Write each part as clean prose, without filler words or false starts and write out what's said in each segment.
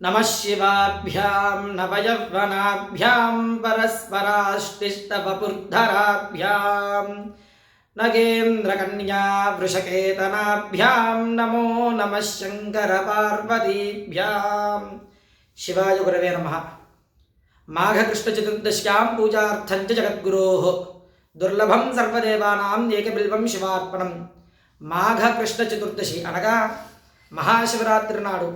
नमः शिवाभ्यां नवयौवनाभ्यां परस्पराष्टिष्टवपुर्धराभ्यां नगेन्द्रकन्या वृषकेतनाभ्यां नमो नमः शङ्करपार्वतीभ्यां। शिवाय गुरवे नमः। माघकृष्णचतुर्दश्यां पूजार्थं च जगद्गुरोः दुर्लभं सर्वदेवानां एकबिल्वं शिवार्पणं। माघकृष्णचतुर्दशी అనగా మహాశివరాత్రి నాడు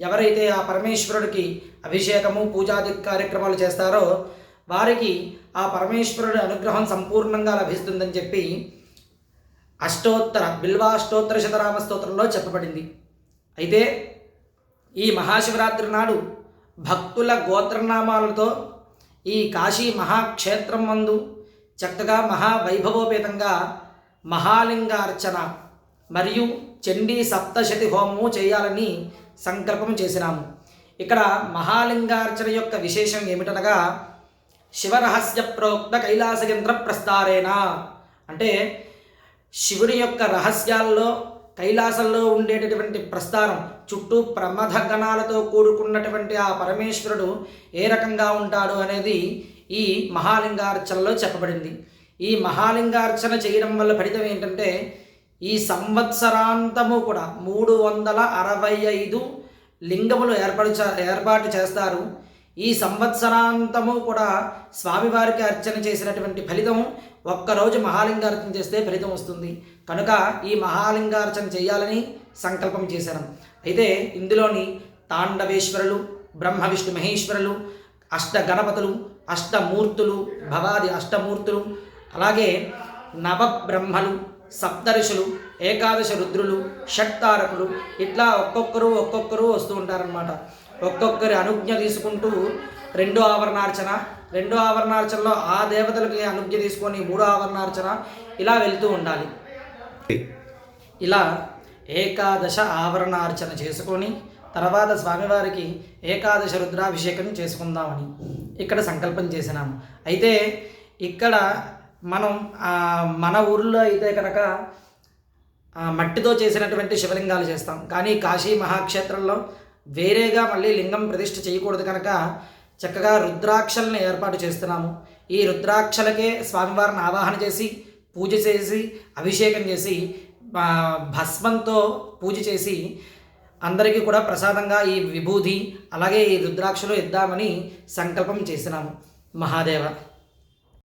ఎవరైతే ఆ పరమేశ్వరుడికి అభిషేకము పూజాది కార్యక్రమాలు చేస్తారో వారికి ఆ పరమేశ్వరుడి అనుగ్రహం సంపూర్ణంగా లభిస్తుందని చెప్పి బిల్వాష్టోత్తర శతనామ స్తోత్రంలో చెప్పబడింది. అయితే ఈ మహాశివరాత్రి నాడు భక్తుల గోత్రనామాలతో ఈ కాశీ మహాక్షేత్రం మందు చక్కగా మహావైభవోపేతంగా మహాలింగార్చన మరియు చండీ సప్తశతి హోమము చేయాలని సంకల్పం చేసినాము. ఇక్కడ మహాలింగార్చన యొక్క విశేషం ఏమిటనగా శివరహస్య ప్రోక్త కైలాసయంత్ర ప్రస్తారేణ అంటే శివుని యొక్క రహస్యాల్లో కైలాసంలో ఉండేటటువంటి ప్రస్థానం చుట్టూ ప్రమథ గణాలతో కూడుకున్నటువంటి ఆ పరమేశ్వరుడు ఏ రకంగా ఉంటాడు అనేది ఈ మహాలింగార్చనలో చెప్పబడింది. ఈ మహాలింగార్చన చేయడం వల్ల ఫలితం ఏంటంటే ఈ సంవత్సరాంతము కూడా 365 లింగములు ఏర్పాటు చేస్తారు. ఈ సంవత్సరాంతము కూడా స్వామివారికి అర్చన చేసినటువంటి ఫలితం ఒక్కరోజు మహాలింగార్చన చేస్తే ఫలితం వస్తుంది. కనుక ఈ మహాలింగార్చన చేయాలని సంకల్పం చేశాను. అయితే ఇందులోని తాండవేశ్వరులు, బ్రహ్మ విష్ణు మహేశ్వరులు, అష్టగణపతులు, అష్టమూర్తులు, భవాది అష్టమూర్తులు, అలాగే నవబ్రహ్మలు, సప్తఋషులు, ఏకాదశ రుద్రులు, షట్తారకులు ఇట్లా ఒక్కొక్కరు వస్తూ ఉంటారనమాట. ఒక్కొక్కరి అనుజ్ఞ తీసుకుంటూ రెండో ఆవరణార్చనలో ఆ దేవతలకి అనుజ్ఞ తీసుకొని మూడో ఆవరణార్చన ఇలా వెళ్తూ ఉండాలి. ఇలా ఏకాదశ ఆవరణార్చన చేసుకొని తర్వాత స్వామివారికి ఏకాదశ రుద్రాభిషేకం చేసుకుందామని ఇక్కడ సంకల్పం చేసినాము. అయితే ఇక్కడ మనం మన ఊరిలో అయితే కనుక మట్టితో చేసినటువంటి శివలింగాలు చేస్తాం. కానీ కాశీ మహాక్షేత్రంలో వేరేగా మళ్ళీ లింగం ప్రతిష్ఠ చేయకూడదు కనుక చక్కగా రుద్రాక్షలను ఏర్పాటు చేస్తున్నాము. ఈ రుద్రాక్షలకే స్వామివారిని ఆవాహన చేసి పూజ చేసి అభిషేకం చేసి భస్మంతో పూజ చేసి అందరికీ కూడా ప్రసాదంగా ఈ విభూది అలాగే ఈ రుద్రాక్షలు ఇద్దామని సంకల్పం చేసినాము. మహాదేవ.